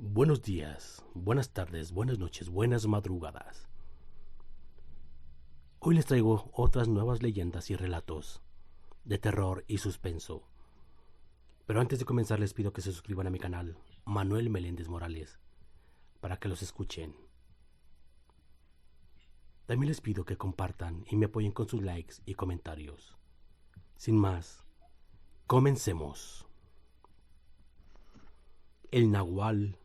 Buenos días, buenas tardes, buenas noches, buenas madrugadas. Hoy les traigo otras nuevas leyendas y relatos de terror y suspenso. Pero antes de comenzar les pido que se suscriban a mi canal, Manuel Meléndez Morales, para que los escuchen. También les pido que compartan y me apoyen con sus likes y comentarios. Sin más, comencemos. El Nahual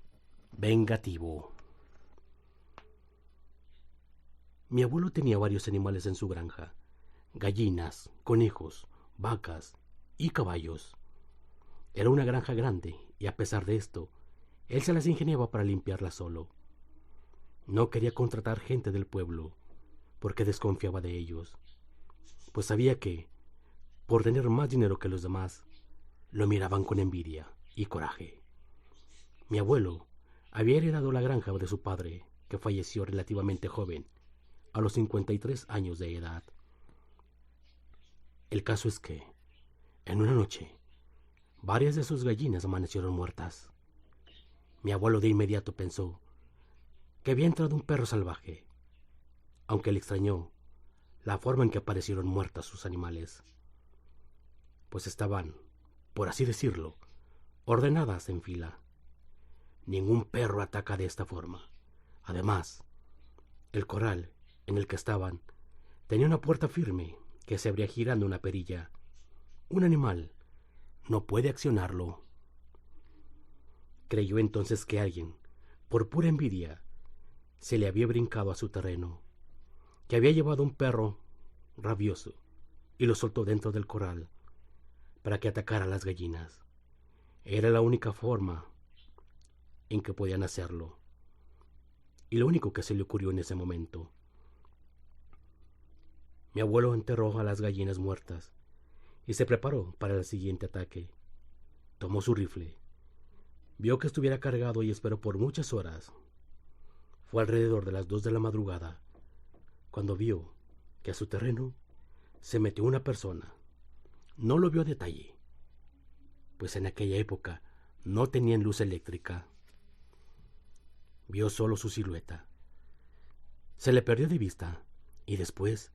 vengativo. Mi abuelo tenía varios animales en su granja: gallinas, conejos, vacas y caballos. Era una granja grande y a pesar de esto, él se las ingeniaba para limpiarla solo. No quería contratar gente del pueblo porque desconfiaba de ellos, pues sabía que, por tener más dinero que los demás, lo miraban con envidia y coraje. Mi abuelo había heredado la granja de su padre, que falleció relativamente joven, a los 53 años de edad. El caso es que, en una noche, varias de sus gallinas amanecieron muertas. Mi abuelo de inmediato pensó que había entrado un perro salvaje, aunque le extrañó la forma en que aparecieron muertas sus animales, pues estaban, por así decirlo, ordenadas en fila. Ningún perro ataca de esta forma. Además, el corral en el que estaban tenía una puerta firme que se abría girando una perilla. Un animal no puede accionarlo. Creyó entonces que alguien, por pura envidia, se le había brincado a su terreno, que había llevado un perro rabioso y lo soltó dentro del corral para que atacara a las gallinas. Era la única forma en que podían hacerlo, y lo único que se le ocurrió en ese momento. Mi abuelo enterró a las gallinas muertas y se preparó para el siguiente ataque. Tomó su rifle, vio que estuviera cargado y esperó por muchas horas. Fue alrededor de las 2 de la madrugada cuando vio que a su terreno se metió una persona. No lo vio a detalle, pues en aquella época no tenían luz eléctrica. Vio solo su silueta. Se le perdió de vista y después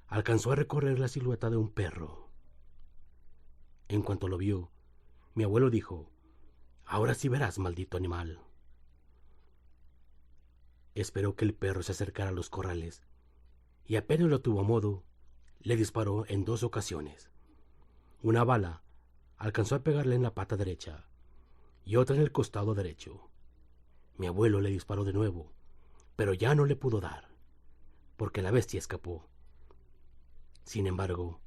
alcanzó a recorrer la silueta de un perro. En cuanto lo vio, mi abuelo dijo: «Ahora sí verás, maldito animal». Esperó que el perro se acercara a los corrales y apenas lo tuvo a modo, le disparó en 2 ocasiones. Una bala alcanzó a pegarle en la pata derecha y otra en el costado derecho. Mi abuelo le disparó de nuevo, pero ya no le pudo dar, porque la bestia escapó. Sin embargo,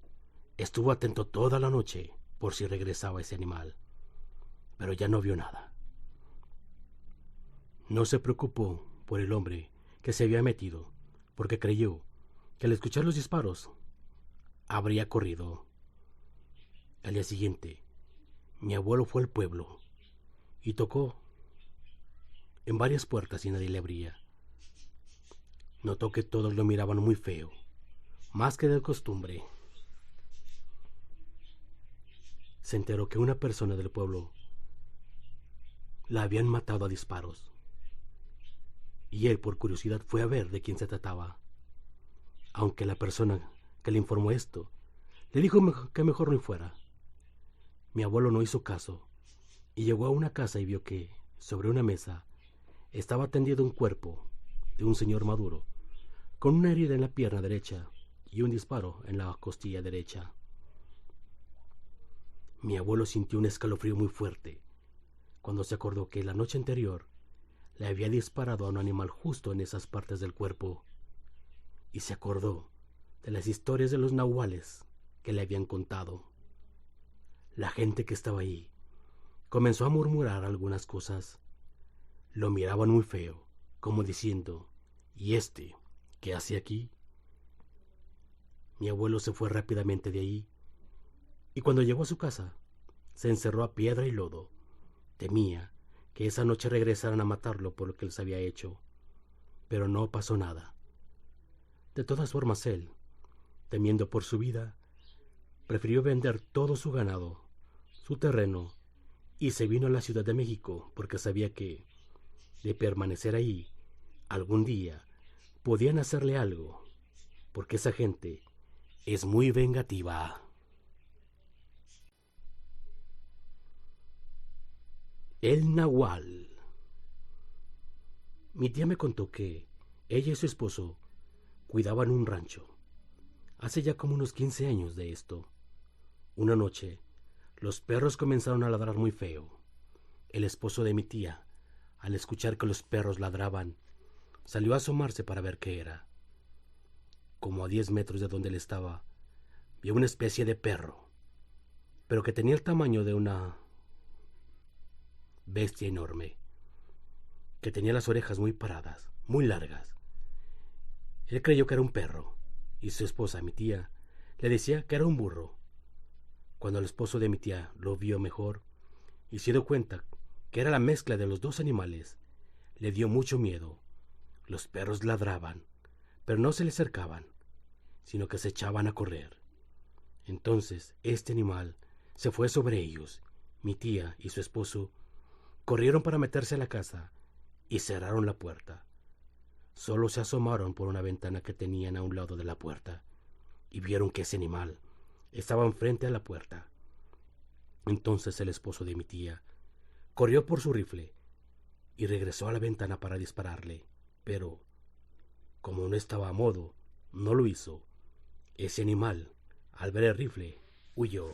estuvo atento toda la noche por si regresaba ese animal, pero ya no vio nada. No se preocupó por el hombre que se había metido, porque creyó que al escuchar los disparos habría corrido. Al día siguiente, mi abuelo fue al pueblo y tocó en varias puertas y nadie le abría. Notó que todos lo miraban muy feo, más que de costumbre. Se enteró que una persona del pueblo la habían matado a disparos, y él por curiosidad fue a ver de quién se trataba. Aunque la persona que le informó esto le dijo que mejor no fuera. Mi abuelo no hizo caso y llegó a una casa y vio que, sobre una mesa, estaba tendido un cuerpo de un señor maduro, con una herida en la pierna derecha y un disparo en la costilla derecha. Mi abuelo sintió un escalofrío muy fuerte cuando se acordó que la noche anterior le había disparado a un animal justo en esas partes del cuerpo, y se acordó de las historias de los nahuales que le habían contado. La gente que estaba ahí comenzó a murmurar algunas cosas. Lo miraban muy feo, como diciendo: «¿Y este qué hace aquí?». Mi abuelo se fue rápidamente de ahí, y cuando llegó a su casa, se encerró a piedra y lodo. Temía que esa noche regresaran a matarlo por lo que les había hecho, pero no pasó nada. De todas formas, él, temiendo por su vida, prefirió vender todo su ganado, su terreno, y se vino a la Ciudad de México porque sabía que, de permanecer ahí, algún día podían hacerle algo, porque esa gente es muy vengativa. El Nahual. Mi tía me contó que ella y su esposo cuidaban un rancho. Hace ya como unos 15 años de esto. Una noche, los perros comenzaron a ladrar muy feo. El esposo de mi tía, al escuchar que los perros ladraban, salió a asomarse para ver qué era. Como a 10 metros de donde él estaba, vio una especie de perro, pero que tenía el tamaño de una bestia enorme, que tenía las orejas muy paradas, muy largas. Él creyó que era un perro, y su esposa, mi tía, le decía que era un burro. Cuando el esposo de mi tía lo vio mejor y se dio cuenta que era la mezcla de los dos animales, le dio mucho miedo. Los perros ladraban, pero no se le acercaban, sino que se echaban a correr. Entonces este animal se fue sobre ellos. Mi tía y su esposo corrieron para meterse a la casa y cerraron la puerta. Solo se asomaron por una ventana que tenían a un lado de la puerta y vieron que ese animal estaba enfrente a la puerta. Entonces el esposo de mi tía corrió por su rifle y regresó a la ventana para dispararle, pero como no estaba a modo, no lo hizo. Ese animal, al ver el rifle, huyó.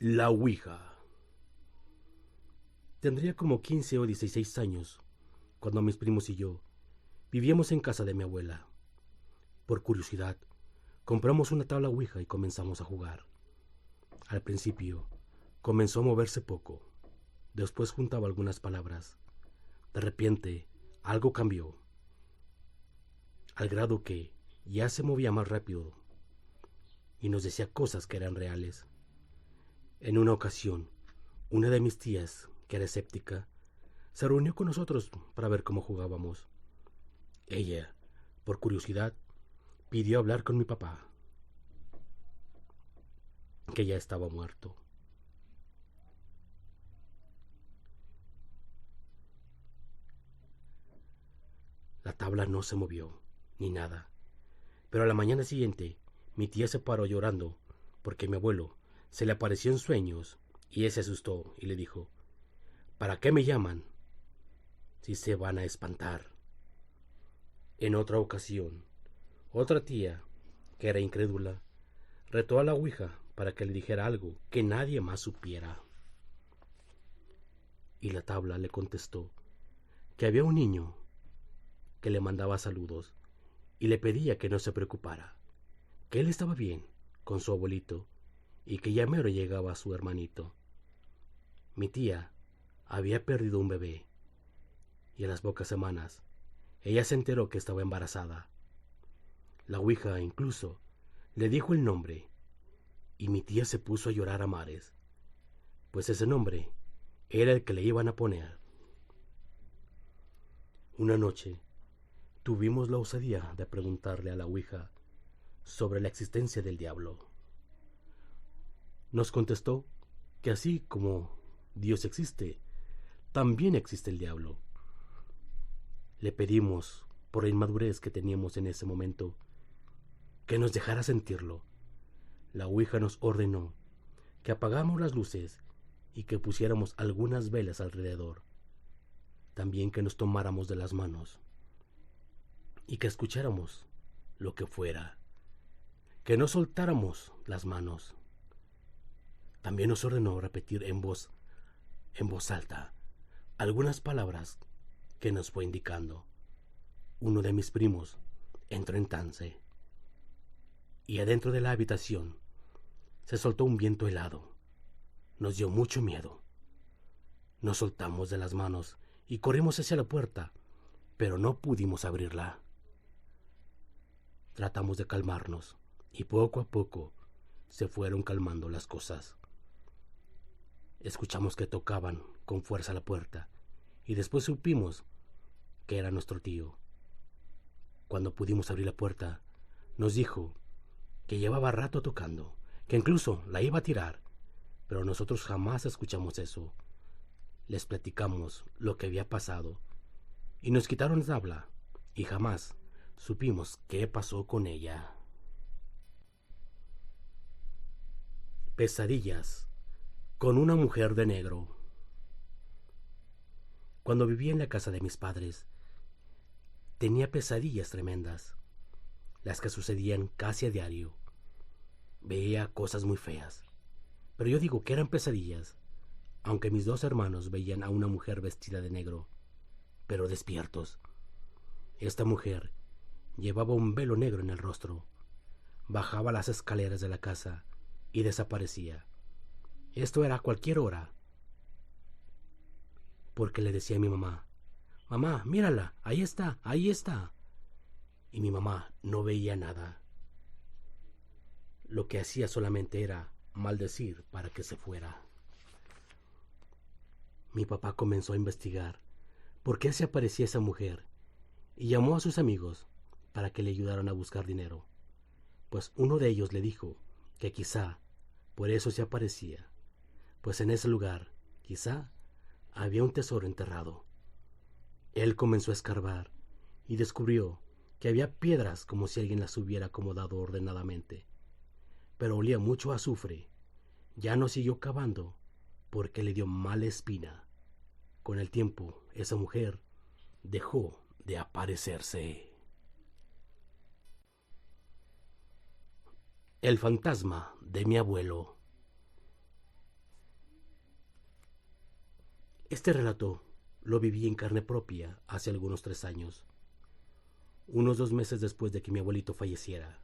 La Ouija. Tendría como 15 o 16 años cuando mis primos y yo vivíamos en casa de mi abuela. Por curiosidad, compramos una tabla Ouija y comenzamos a jugar. Al principio, comenzó a moverse poco. Después juntaba algunas palabras. De repente, algo cambió, al grado que ya se movía más rápido y nos decía cosas que eran reales. En una ocasión, una de mis tías, que era escéptica, se reunió con nosotros para ver cómo jugábamos. Ella, por curiosidad, pidió hablar con mi papá, que ya estaba muerto. La tabla no se movió, ni nada. Pero a la mañana siguiente, mi tía se paró llorando porque mi abuelo se le apareció en sueños y él se asustó y le dijo: ¿para qué me llaman si se van a espantar? En otra ocasión, otra tía, que era incrédula, retó a la Ouija para que le dijera algo que nadie más supiera. Y la tabla le contestó que había un niño que le mandaba saludos y le pedía que no se preocupara, que él estaba bien con su abuelito y que ya mero llegaba su hermanito. Mi tía había perdido un bebé y a las pocas semanas ella se enteró que estaba embarazada. La Ouija incluso le dijo el nombre y mi tía se puso a llorar a mares, pues ese nombre era el que le iban a poner. Una noche tuvimos la osadía de preguntarle a la Ouija sobre la existencia del diablo. Nos contestó que así como Dios existe, también existe el diablo. Le pedimos, por la inmadurez que teníamos en ese momento, que nos dejara sentirlo. La Ouija nos ordenó que apagáramos las luces y que pusiéramos algunas velas alrededor. También que nos tomáramos de las manos y que escucháramos lo que fuera, que no soltáramos las manos. También nos ordenó repetir en voz alta algunas palabras que nos fue indicando. Uno de mis primos entró en trance y adentro de la habitación se soltó un viento helado. Nos dio mucho miedo. Nos soltamos de las manos y corrimos hacia la puerta, pero no pudimos abrirla. Tratamos de calmarnos y poco a poco se fueron calmando las cosas. Escuchamos que tocaban con fuerza la puerta y después supimos que era nuestro tío. Cuando pudimos abrir la puerta, nos dijo que llevaba rato tocando, que incluso la iba a tirar, pero nosotros jamás escuchamos eso. Les platicamos lo que había pasado y nos quitaron la tabla y jamás supimos qué pasó con ella. Pesadillas con una mujer de negro. Cuando vivía en la casa de mis padres, tenía pesadillas tremendas, las que sucedían casi a diario. Veía cosas muy feas, pero yo digo que eran pesadillas, aunque mis dos hermanos veían a una mujer vestida de negro, pero despiertos. Esta mujer llevaba un velo negro en el rostro, bajaba las escaleras de la casa y desaparecía. Esto era a cualquier hora, porque le decía a mi mamá: «Mamá, mírala, ahí está, ahí está». Y mi mamá no veía nada. Lo que hacía solamente era maldecir para que se fuera. Mi papá comenzó a investigar por qué se aparecía esa mujer y llamó a sus amigos para que le ayudaran a buscar dinero, pues uno de ellos le dijo que quizá por eso se aparecía, pues en ese lugar quizá había un tesoro enterrado. Él comenzó a escarbar y descubrió que había piedras como si alguien las hubiera acomodado ordenadamente, pero olía mucho a azufre. Ya no siguió cavando porque le dio mala espina. Con el tiempo, esa mujer dejó de aparecerse. El fantasma de mi abuelo. Este relato lo viví en carne propia hace algunos 3 años, unos 2 meses después de que mi abuelito falleciera,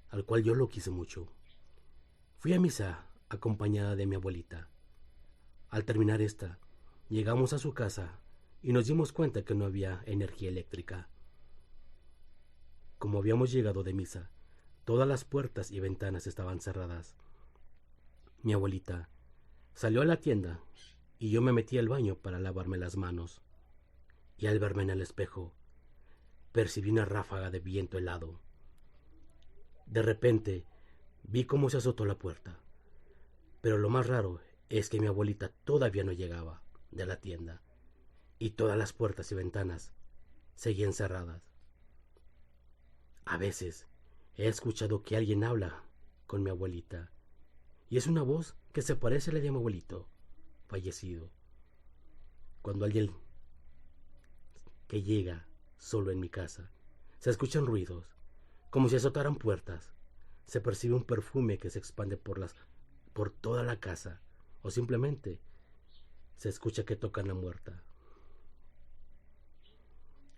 al cual yo lo quise mucho. Fui a misa acompañada de mi abuelita. Al terminar esta, llegamos a su casa y nos dimos cuenta que no había energía eléctrica. Como habíamos llegado de misa, todas las puertas y ventanas estaban cerradas. Mi abuelita salió a la tienda y yo me metí al baño para lavarme las manos. Y al verme en el espejo, percibí una ráfaga de viento helado. De repente, vi cómo se azotó la puerta. Pero lo más raro es que mi abuelita todavía no llegaba de la tienda y todas las puertas y ventanas seguían cerradas. A veces he escuchado que alguien habla con mi abuelita y es una voz que se parece a la de mi abuelito fallecido. Cuando alguien que llega solo en mi casa, se escuchan ruidos como si azotaran puertas. Se percibe un perfume que se expande por toda la casa, o simplemente se escucha que tocan la muerta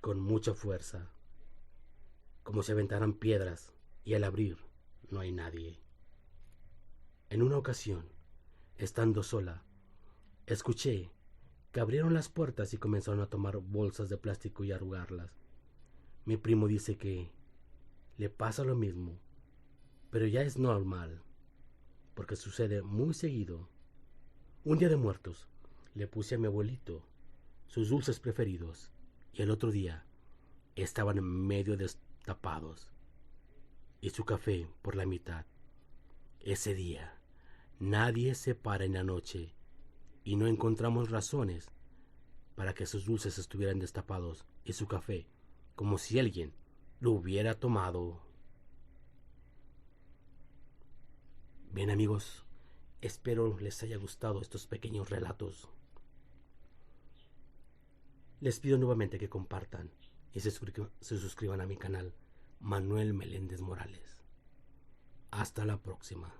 con mucha fuerza, como si aventaran piedras, y al abrir no hay nadie. En una ocasión, estando sola, escuché que abrieron las puertas y comenzaron a tomar bolsas de plástico y arrugarlas. Mi primo dice que le pasa lo mismo, pero ya es normal, porque sucede muy seguido. Un día de muertos, le puse a mi abuelito sus dulces preferidos y el otro día estaban medio destapados y su café por la mitad. Ese día nadie se para en la noche y no encontramos razones para que sus dulces estuvieran destapados y su café como si alguien lo hubiera tomado. Bien, amigos, espero les haya gustado estos pequeños relatos. Les pido nuevamente que compartan y se suscriban a mi canal Manuel Meléndez Morales. Hasta la próxima.